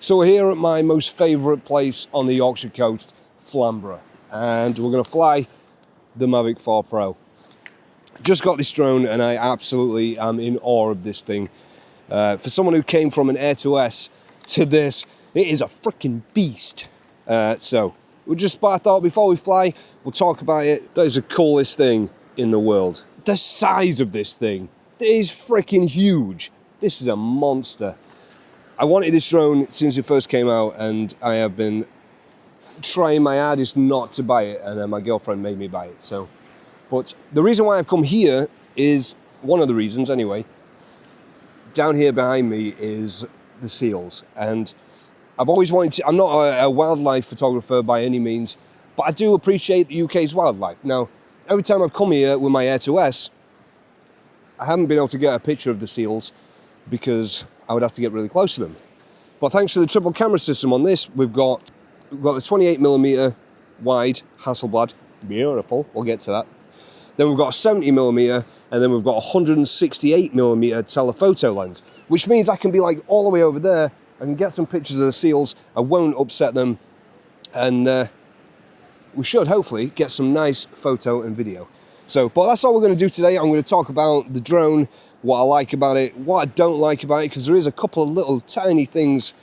So we're here at my most favourite place on the Yorkshire coast, Flamborough, and we're going to fly the Mavic 4 Pro. Just got this drone and I absolutely am in awe of this thing. For someone who came from an Air 2S to this, it is a freaking beast. So we just thought before we fly, we'll talk about it. That is the coolest thing in the world. The size of this thing is freaking huge. This is a monster. I wanted this drone since it first came out, and I have been trying my hardest not to buy it, and my girlfriend made me buy it. So, but the reason why I've come here is, one of the reasons anyway, down here behind me is the seals, and I've always wanted to, I'm not a wildlife photographer by any means, but I do appreciate the UK's wildlife. Now, every time I've come here with my Air 2S, I haven't been able to get a picture of the seals because I would have to get really close to them. But thanks to the triple camera system on this, we've got the 28mm wide Hasselblad, beautiful, we'll get to that. Then we've got a 70mm, and then we've got a 168mm telephoto lens, which means I can be like all the way over there, I can get some pictures of the seals, I won't upset them, and we should hopefully get some nice photo and video. So, but that's all we're going to do today. I'm going to talk about the drone, what I like about it, what I don't like about it, because there is a couple of little tiny things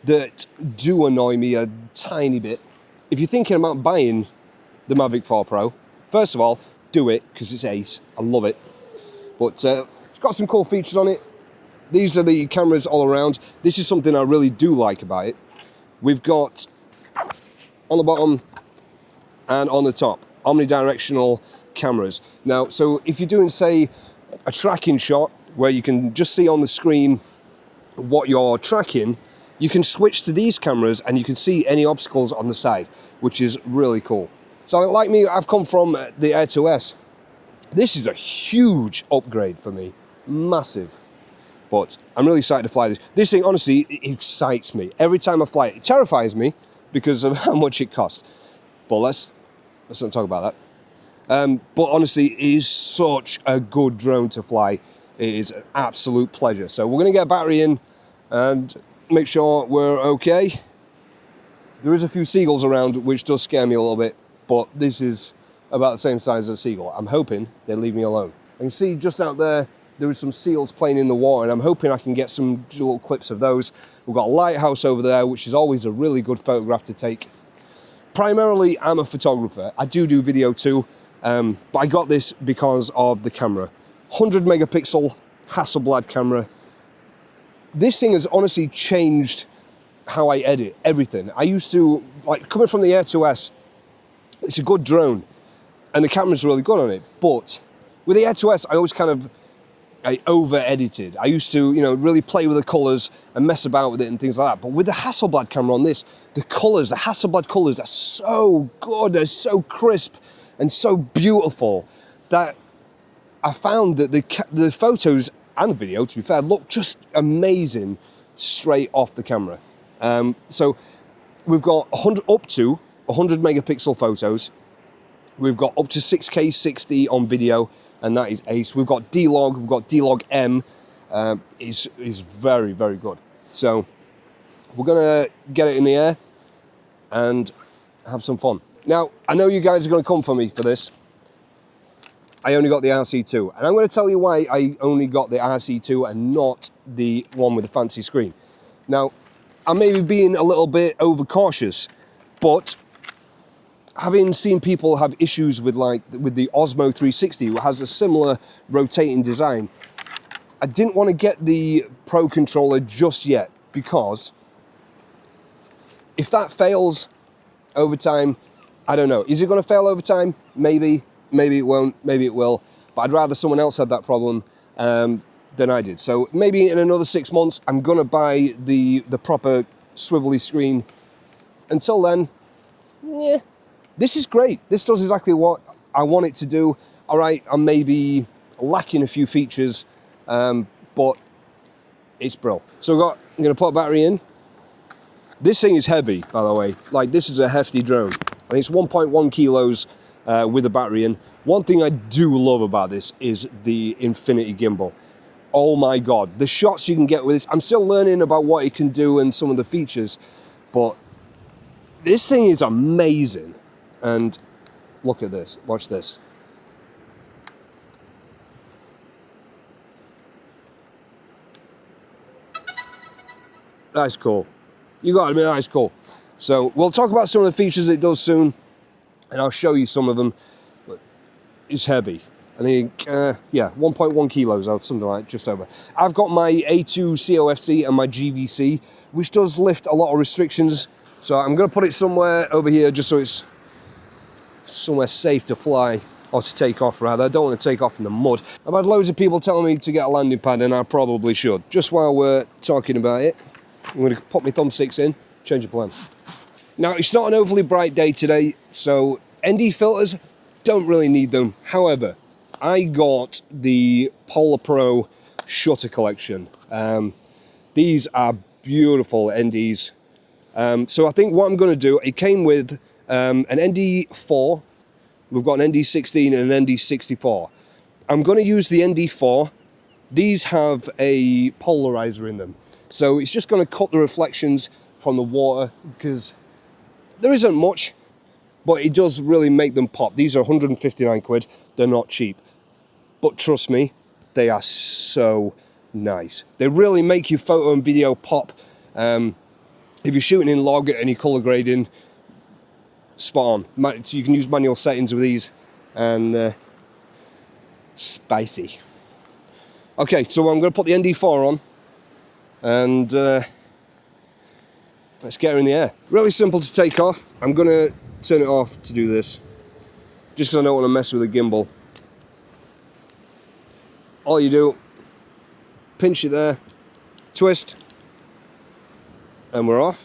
that do annoy me a tiny bit. If you're thinking about buying the Mavic 4 Pro, first of all, do it, because it's ace. I love it. But it's got some cool features on it. These are the cameras all around. This is something I really do like about it. We've got, on the bottom and on the top, omnidirectional cameras. Now, so if you're doing, say, a tracking shot where you can just see on the screen what you're tracking, you can switch to these cameras and you can see any obstacles on the side, which is really cool. So like me, I've come from the Air 2S. This is a huge upgrade for me, massive. But I'm really excited to fly this. This thing, honestly, it excites me. Every time I fly it, it terrifies me because of how much it costs. But let's not talk about that. But honestly, it is such a good drone to fly. It is an absolute pleasure. So we're going to get a battery in and make sure we're okay. There is a few seagulls around, which does scare me a little bit, but this is about the same size as a seagull. I'm hoping they leave me alone. I can see just out there, there is some seals playing in the water, and I'm hoping I can get some little clips of those. We've got a lighthouse over there, which is always a really good photograph to take. Primarily, I'm a photographer. I do video too. But I got this because of the camera. 100 megapixel Hasselblad camera. This thing has honestly changed how I edit everything. I used to, like, coming from the Air 2S, it's a good drone and the camera's really good on it. But with the Air 2S, I always I over-edited. I used to, really play with the colors and mess about with it and things like that. But with the Hasselblad camera on this, the Hasselblad colors are so good, they're so crisp and so beautiful that I found that the photos and the video, to be fair, look just amazing straight off the camera. So we've got up to 100 megapixel photos. We've got up to 6K 60 on video, and that is ace. We've got D-Log, we've got D-Log M, is very, very good. So we're gonna get it in the air and have some fun. Now, I know you guys are going to come for me for this. I only got the RC2, and I'm going to tell you why I only got the RC2 and not the one with the fancy screen. Now, I may be being a little bit overcautious, but having seen people have issues with the Osmo 360, which has a similar rotating design, I didn't want to get the Pro controller just yet, because if that fails over time, I don't know. Is it going to fail over time? Maybe. Maybe it won't. Maybe it will. But I'd rather someone else had that problem than I did. So maybe in another 6 months, I'm going to buy the proper swivelly screen. Until then, yeah, this is great. This does exactly what I want it to do. All right, I'm maybe lacking a few features, but it's brilliant. So I'm going to put a battery in. This thing is heavy, by the way. Like, this is a hefty drone. I think it's 1.1 kilos with a battery in. One thing I do love about this is the infinity gimbal. Oh my God, the shots you can get with this. I'm still learning about what it can do and some of the features, but this thing is amazing. And look at this, watch this. That's cool. You gotta admit, that's cool. So we'll talk about some of the features it does soon, and I'll show you some of them. But it's heavy. I think, yeah, 1.1 kilos or something like that, just over. I've got my A2 COFC and my GVC, which does lift a lot of restrictions. So I'm gonna put it somewhere over here just so it's somewhere safe to fly, or to take off rather. I don't want to take off in the mud. I've had loads of people telling me to get a landing pad, and I probably should. Just while we're talking about it, I'm gonna pop my thumbsticks in, change the plan. Now, it's not an overly bright day today, so ND filters, don't really need them. However, I got the Polar Pro shutter collection. These are beautiful NDs. So I think what I'm going to do, it came with an ND4, we've got an ND16 and an ND64. I'm going to use the ND4. These have a polarizer in them. So it's just going to cut the reflections from the water, because there isn't much, but it does really make them pop. These are 159 quid. They're not cheap. But trust me, they are so nice. They really make your photo and video pop. If you're shooting in log and you're color grading, spot on. So you can use manual settings with these, and spicy. Okay, so I'm going to put the ND4 on, and let's get her in the air. Really simple to take off. I'm going to turn it off to do this, just because I don't want to mess with the gimbal. All you do, pinch it there, twist, and we're off.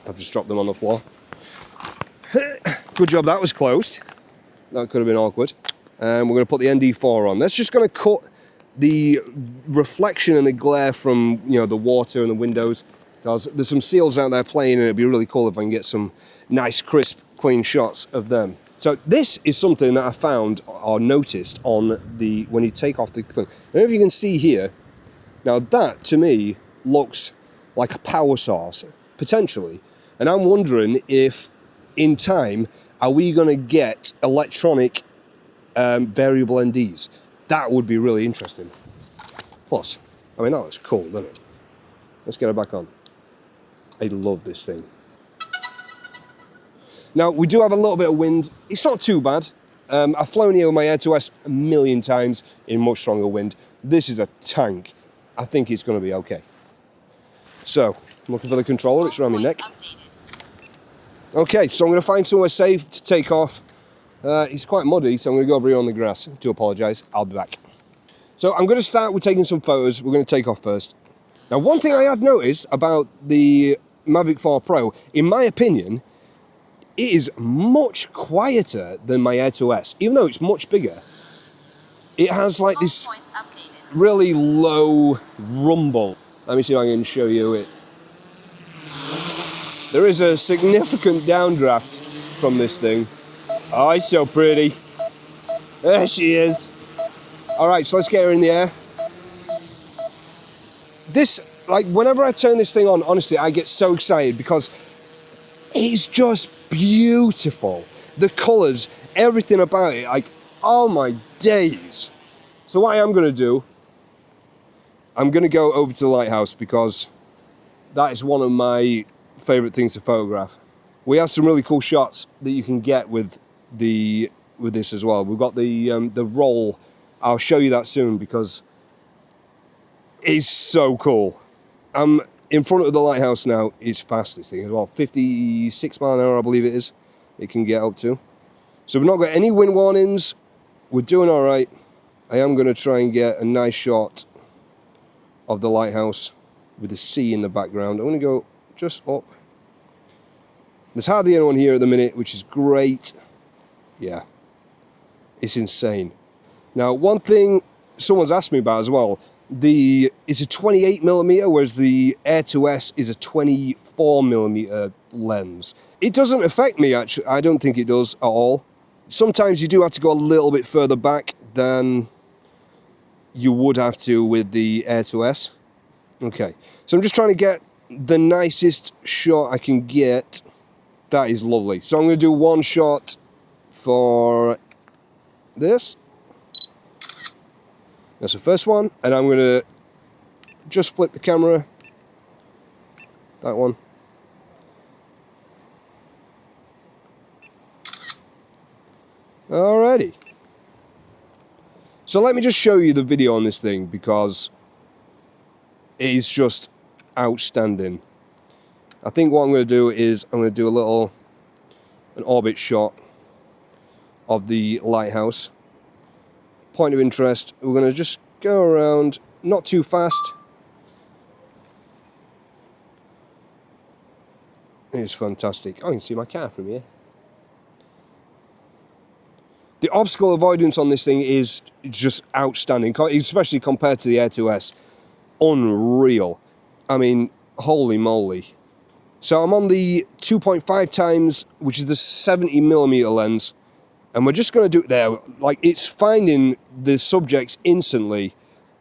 I've just dropped them on the floor. Good job that was closed. That could have been awkward. And we're going to put the ND4 on. That's just going to cut the reflection and the glare from, you know, the water and the windows, because there's some seals out there playing, and it'd be really cool if I can get some nice, crisp, clean shots of them. So this is something that I found or noticed on the, when you take off the thing. I don't know if you can see here. Now that, to me, looks like a power source, potentially. And I'm wondering if, in time, are we going to get electronic variable NDs? That would be really interesting. Plus, I mean, that looks cool, doesn't it? Let's get it back on. I love this thing. Now, we do have a little bit of wind. It's not too bad. I've flown here with my Air 2S a million times in much stronger wind. This is a tank. I think it's going to be okay. So, I'm looking for the controller. It's around my neck. Okay, so I'm going to find somewhere safe to take off. It's quite muddy, so I'm going to go over here on the grass. I do apologise. I'll be back. So I'm going to start with taking some photos. We're going to take off first. Now, one thing I have noticed about the Mavic 4 Pro, in my opinion, it is much quieter than my Air 2S. Even though it's much bigger, it has like this really low rumble. Let me see if I can show you it. There is a significant downdraft from this thing. Oh, it's so pretty. There she is. All right, so let's get her in the air. This, like, whenever I turn this thing on, honestly, I get so excited because it's just beautiful. The colours, everything about it, like, oh my days. So what I am going to do, I'm going to go over to the Lighthouse, because that is one of my favourite things to photograph. We have some really cool shots that you can get with this as well. We've got the roll. I'll show you that soon, because it's so cool. I'm in front of the Lighthouse now. It's fast, this thing as well. 56 mile an hour, I believe it is. It can get up to. So we've not got any wind warnings. We're doing all right. I am going to try and get a nice shot of the Lighthouse with the sea in the background. I'm going to go just up. There's hardly anyone here at the minute, which is great. Yeah, it's insane. Now, one thing someone's asked me about as well, it's a 28mm, whereas the Air 2S is a 24mm lens. It doesn't affect me, actually. I don't think it does at all. Sometimes you do have to go a little bit further back than you would have to with the Air 2S. Okay, so I'm just trying to get the nicest shot I can get. That is lovely. So I'm going to do one shot for this. That's the first one, and I'm going to just flip the camera. That one. Alrighty. So let me just show you the video on this thing, because it is just outstanding. I think what I'm going to do is I'm going to do an orbit shot of the lighthouse. Point of interest, we're going to just go around, not too fast. It's fantastic. Oh, you can see my car from here. The obstacle avoidance on this thing is just outstanding, especially compared to the Air 2S. Unreal. I mean, holy moly. So I'm on the 2.5 times, which is the 70mm lens, and we're just going to do it there. Like, it's finding the subjects instantly,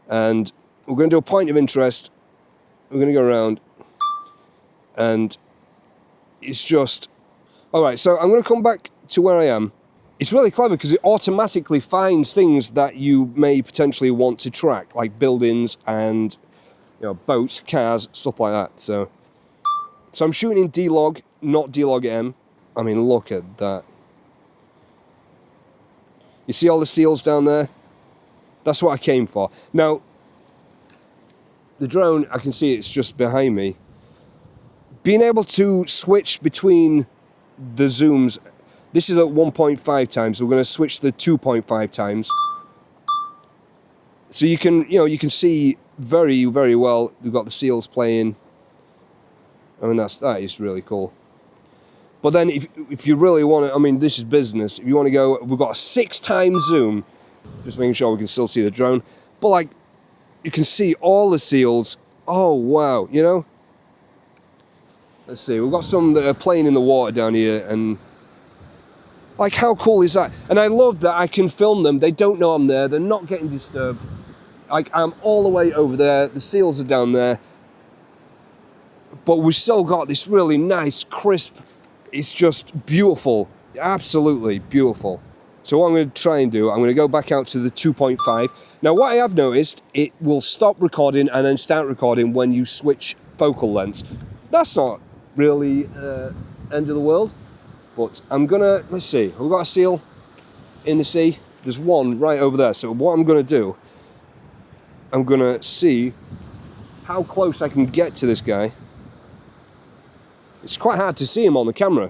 and we're going to do a point of interest. We're going to go around, and it's just... Alright, so I'm going to come back to where I am. It's really clever because it automatically finds things that you may potentially want to track, like buildings and, you know, boats, cars, stuff like that. So I'm shooting in D-Log, not D-Log M. I mean, look at that. You see all the seals down there? That's what I came for. Now, the drone, I can see it's just behind me. Being able to switch between the zooms, this is at 1.5 times, so we're going to switch to 2.5 times. So you can see very, very well. We've got the seals playing. I mean, that is really cool. But then if you really want to, I mean, this is business. If you want to go, we've got a 6 times zoom, just making sure we can still see the drone. But like, you can see all the seals. Oh, wow, you know? Let's see, we've got some that are playing in the water down here, and like, how cool is that? And I love that I can film them. They don't know I'm there. They're not getting disturbed. Like, I'm all the way over there. The seals are down there. But we've still got this really nice, crisp, it's just beautiful. Absolutely beautiful. So what I'm going to try and do, I'm going to go back out to the 2.5. Now, what I have noticed, it will stop recording and then start recording when you switch focal lengths. That's not really end of the world. But I'm going to, let's see, we've got a seal in the sea. There's one right over there. So what I'm going to do, I'm going to see how close I can get to this guy. It's quite hard to see him on the camera,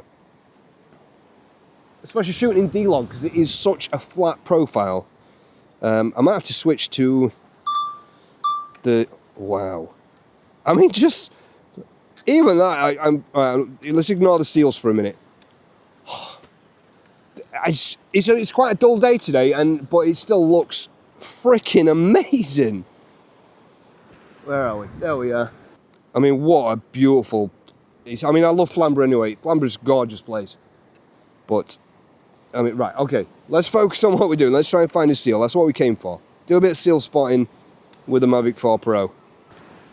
especially shooting in D-Log because it is such a flat profile. I might have to switch to the, wow. I mean, just, even that, let's ignore the seals for a minute. It's quite a dull day today, but it still looks freaking amazing. Where are we? There we are. I mean, what a beautiful... I mean, I love Flamborough anyway. Flamborough's a gorgeous place. But, I mean, right, okay. Let's focus on what we're doing. Let's try and find a seal. That's what we came for. Do a bit of seal spotting with the Mavic 4 Pro.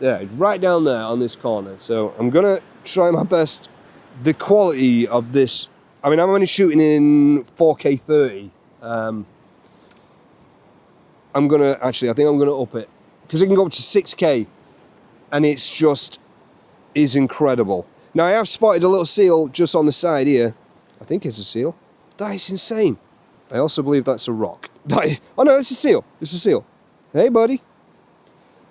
Yeah, right down there on this corner. So I'm going to try my best. The quality of this... I mean, I'm only shooting in 4K 30. I'm going to... Actually, I think I'm going to up it. Because it can go up to 6K. And it's just... is incredible. Now, I have spotted a little seal just on the side here. I think it's a seal. That is insane. I also believe that's a rock. Oh no, it's a seal. It's a seal. Hey, buddy.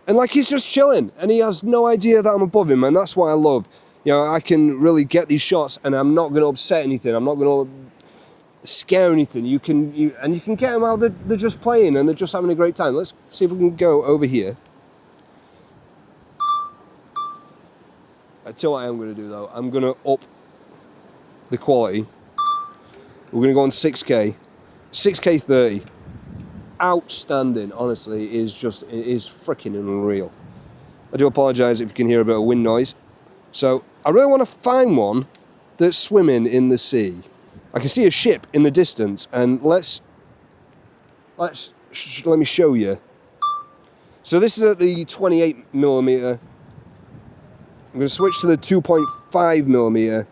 And like, he's just chilling. And he has no idea that I'm above him. And that's what I love. You know, I can really get these shots and I'm not going to upset anything. I'm not going to scare anything. You can get them out. They're just playing and they're just having a great time. Let's see if we can go over here. I tell you what I am going to do though. I'm going to up the quality. We're going to go on 6K. 6K 30. Outstanding, honestly. It is freaking unreal. I do apologise if you can hear a bit of wind noise. So, I really want to find one that's swimming in the sea. I can see a ship in the distance, and let me show you. So this is at the 28mm. I'm going to switch to the 2.5mm.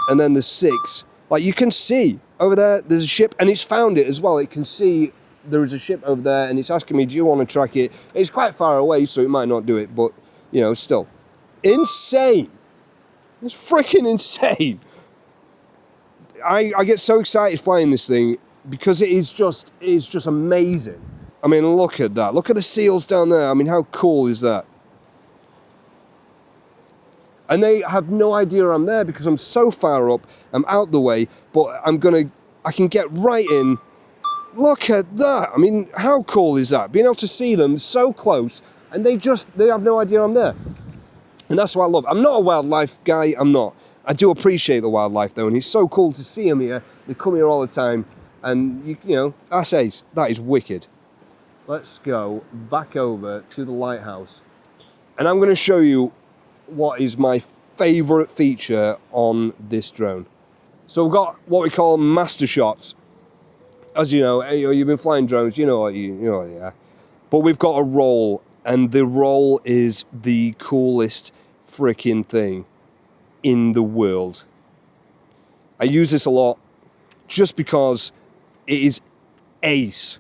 And then the 6. Like, you can see over there, there's a ship, and it's found it as well. It can see there is a ship over there, and it's asking me, do you want to track it? It's quite far away, so it might not do it, but, you know, still. Insane. It's freaking insane. I get so excited flying this thing because it is just amazing. I mean, look at that. Look at the seals down there. I mean, how cool is that? And they have no idea I'm there because I'm so far up, I'm out the way, but I can get right in. Look at that. I mean, how cool is that? Being able to see them so close, and they have no idea I'm there. And that's what I love. I'm not a wildlife guy, I'm not. I do appreciate the wildlife though, and it's so cool to see them here. They come here all the time, and you know, that is wicked. Let's go back over to the lighthouse. And I'm gonna show you what is my favourite feature on this drone. So we've got what we call master shots. As you know, you've been flying drones, you know what they are. But we've got a roll, and the roll is the coolest freaking thing in the world. I use this a lot just because it is ace.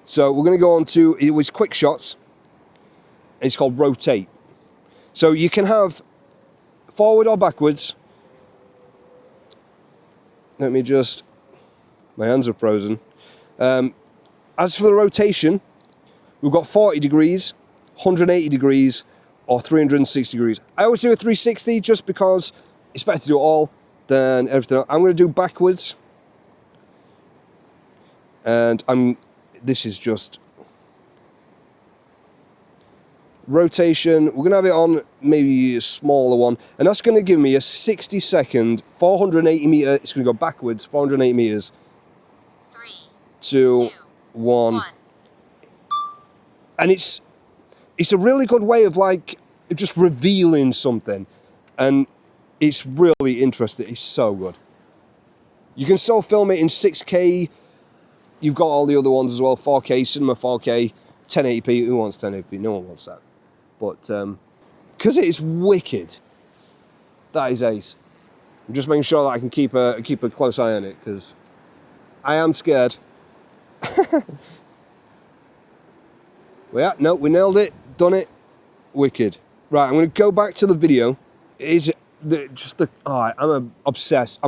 So we're going to go on to, it was quick shots, and it's called rotate. So you can have forward or backwards. Let me just, my hands are frozen. As for the rotation, we've got 40 degrees, 180 degrees, or 360 degrees. I always do a 360 just because it's better to do it all than everything else. I'm going to do backwards. And this is just rotation. We're going to have it on maybe a smaller one, and that's going to give me a 60-second 480 meter. It's going to go backwards 480 meters. 3, 2, 1. And it's a really good way of like just revealing something, and it's really interesting. It's so good. You can still film it in 6K. You've got all the other ones as well, 4K, Cinema 4K, 1080p. Who wants 1080p? No one wants that. But because it is wicked, that is ace. I'm just making sure that I can keep a close eye on it because I am scared. Yeah, no, we nailed it, done it, wicked. Right, I'm going to go back to the video. I'm obsessed.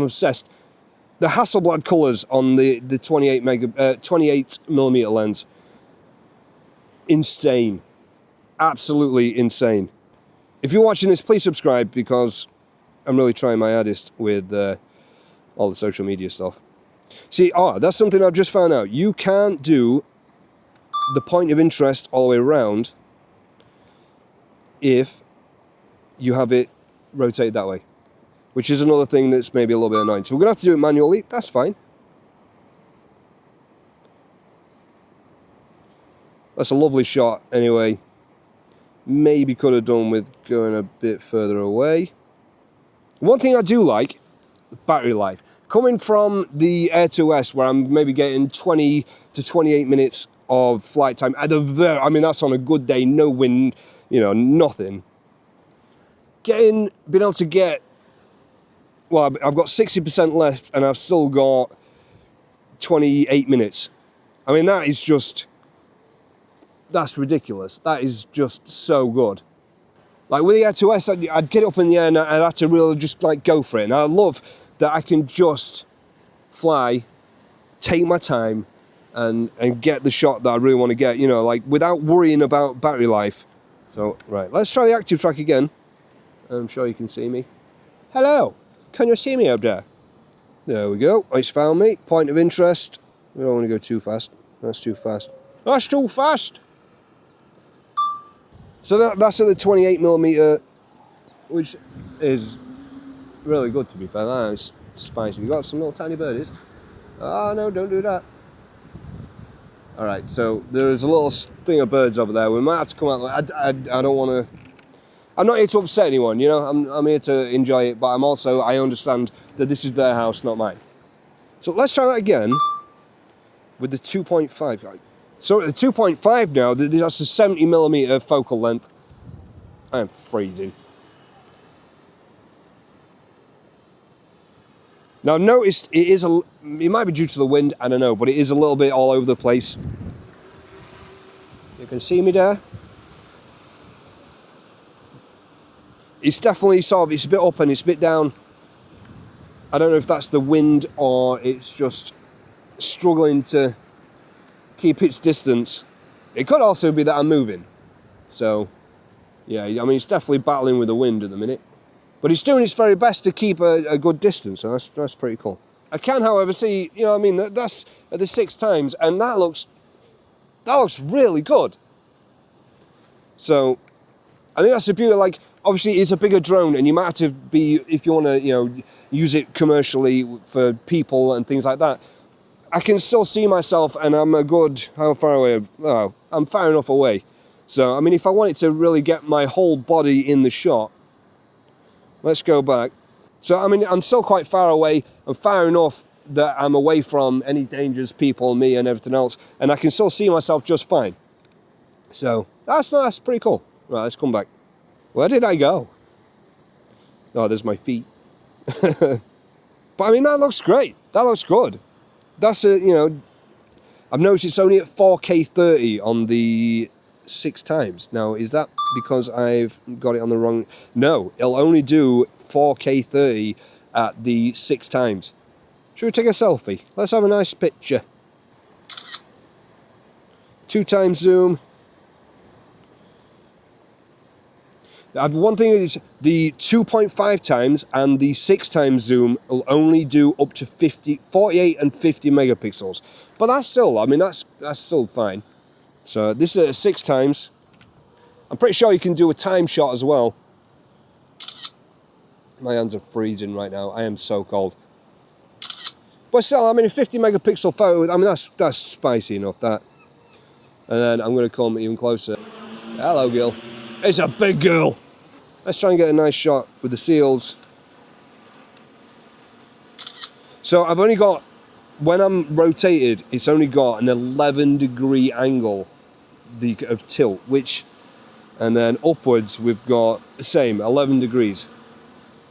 The Hasselblad colours on the 28mm lens, insane, absolutely insane. If you're watching this, please subscribe because I'm really trying my hardest with all the social media stuff. See, that's something I've just found out. You can't do the point of interest all the way around if you have it rotate that way, which is another thing that's maybe a little bit annoying. So we're going to have to do it manually. That's fine. That's a lovely shot anyway. Maybe could have done with going a bit further away. One thing I do like, battery life. Coming from the Air 2S where I'm maybe getting 20 to 28 minutes of flight time at I mean, that's on a good day, no wind, nothing. Being able to get, well, I've got 60% left and I've still got 28 minutes. I mean, that's ridiculous. That is just so good. Like with the Air 2S, I'd get up in the air and I'd have to really just like go for it. And I love that I can just fly, take my time, and get the shot that I really want to get, like without worrying about battery life. So, right, let's try the active track again. I'm sure you can see me. Hello, can you see me up there? There we go, it's found me. Point of interest. We don't want to go too fast. That's too fast. That's too fast! So that's at the 28mm, which is really good to be fair. That's spicy. We've got some little tiny birdies. Oh no, don't do that. Alright, so there's a little thing of birds over there. We might have to come out. I don't want to. I'm not here to upset anyone, I'm here to enjoy it, but I understand that this is their house, not mine. So let's try that again with the 2.5. So at the 2.5 now, that's a 70mm focal length. I am freezing. Now I've noticed it might be due to the wind, I don't know, but it is a little bit all over the place. You can see me there. It's definitely sort of, it's a bit up and it's a bit down. I don't know if that's the wind or it's just struggling to keep its distance. It could also be that I'm moving. So, yeah, I mean, it's definitely battling with the wind at the minute. But it's doing its very best to keep a good distance, so that's pretty cool. I can, however, see, you know what I mean, that's at the 6 times, and that looks really good. So, I think that's the beauty, like, obviously it's a bigger drone, and you might have to be, if you want to, you know, use it commercially for people and things like that, I can still see myself, and I'm a good, how far away? Oh, I'm far enough away. So, I mean, if I wanted to really get my whole body in the shot, let's go back. So, I mean, I'm still quite far away. I'm far enough that I'm away from any dangers, people, me, and everything else, and I can still see myself just fine. So, that's pretty cool. Right, let's come back. Where did I go? Oh, there's my feet. But, I mean, that looks great. That looks good. That's a, you know, I've noticed it's only at 4K 30 on the 6 times. Now, is that because I've got it on the wrong? No, it'll only do 4K 30 at the 6 times. Should we take a selfie? Let's have a nice picture. 2 times zoom. One thing is the 2.5 times and the 6 times zoom will only do up to 48 and 50 megapixels. But that's still, I mean, that's still fine. So this is 6 times. I'm pretty sure you can do a time shot as well. My hands are freezing right now. I am so cold. But still, I mean, a 50 megapixel photo, I mean, that's spicy enough, that. And then I'm going to come even closer. Hello, girl. It's a big girl. Let's try and get a nice shot with the seals. So I've only got, when I'm rotated, it's only got an 11-degree angle of tilt, which, and then upwards we've got the same, 11 degrees.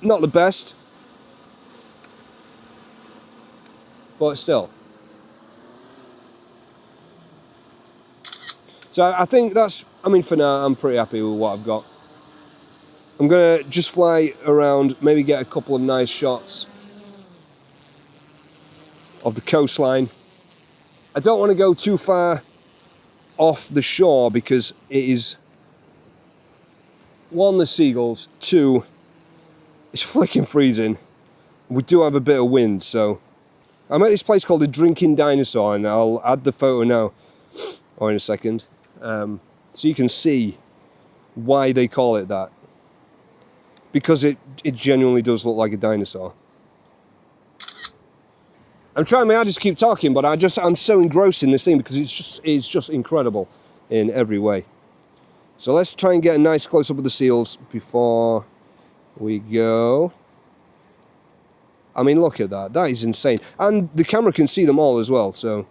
Not the best, but still. So I think that's, I mean, for now, I'm pretty happy with what I've got. I'm going to just fly around, maybe get a couple of nice shots of the coastline. I don't want to go too far off the shore because it is, 1, the seagulls, 2, it's flicking freezing. We do have a bit of wind, so I'm at this place called the Drinking Dinosaur, and I'll add the photo now, or in a second, so you can see why they call it that. Because it genuinely does look like a dinosaur. I'm trying my hardest to keep talking, but I'm so engrossed in this thing because it's just incredible in every way. So let's try and get a nice close-up of the seals before we go. I mean, look at that. That is insane. And the camera can see them all as well, so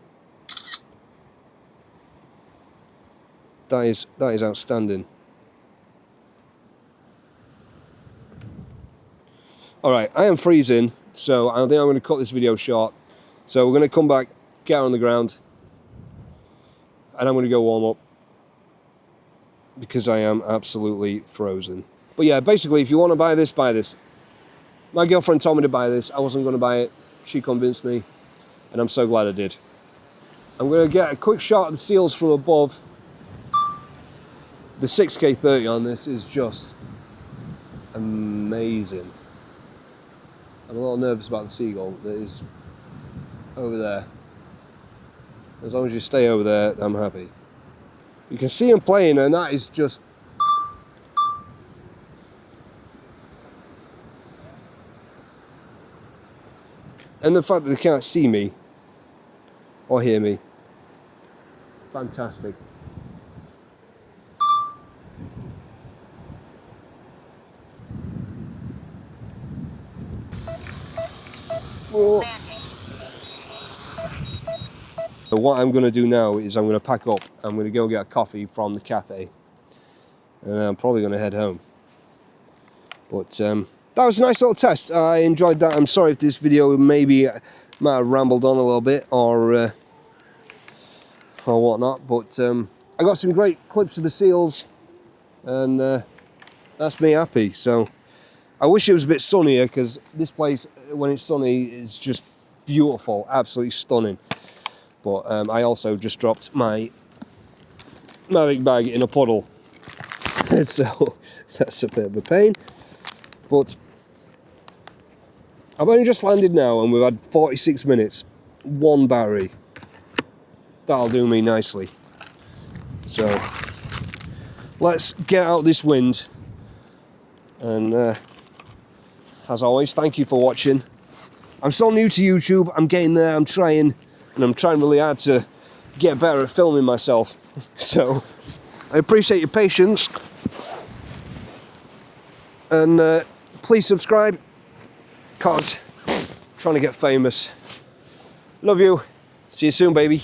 that is outstanding. Alright, I am freezing, so I think I'm going to cut this video short. So we're going to come back, get on the ground, and I'm going to go warm up because I am absolutely frozen. But yeah, basically, if you want to buy this, buy this. My girlfriend told me to buy this. I wasn't going to buy it. She convinced me, and I'm so glad I did. I'm going to get a quick shot of the seals from above. The 6K 30 on this is just amazing. I'm a little nervous about the seagull that is over there. As long as you stay over there, I'm happy. You can see him playing, and that is just... And the fact that they can't see me or hear me. Fantastic. what I'm going to do now is I'm going to pack up. I'm going to go get a coffee from the cafe, and I'm probably going to head home. But that was a nice little test. I enjoyed that. I'm sorry if this video maybe might have rambled on a little bit or whatnot, but I got some great clips of the seals, and that's me happy. So I wish it was a bit sunnier, because this place, when it's sunny, is just beautiful, absolutely stunning. But I also just dropped my Mavic bag in a puddle, so that's a bit of a pain. But I've only just landed now, and we've had 46 minutes, one battery. That'll do me nicely. So let's get out this wind, and as always, thank you for watching. I'm still new to YouTube. I'm getting there. I'm trying, and I'm trying really hard to get better at filming myself. So I appreciate your patience, and please subscribe, cause I'm trying to get famous. Love you. See you soon, baby.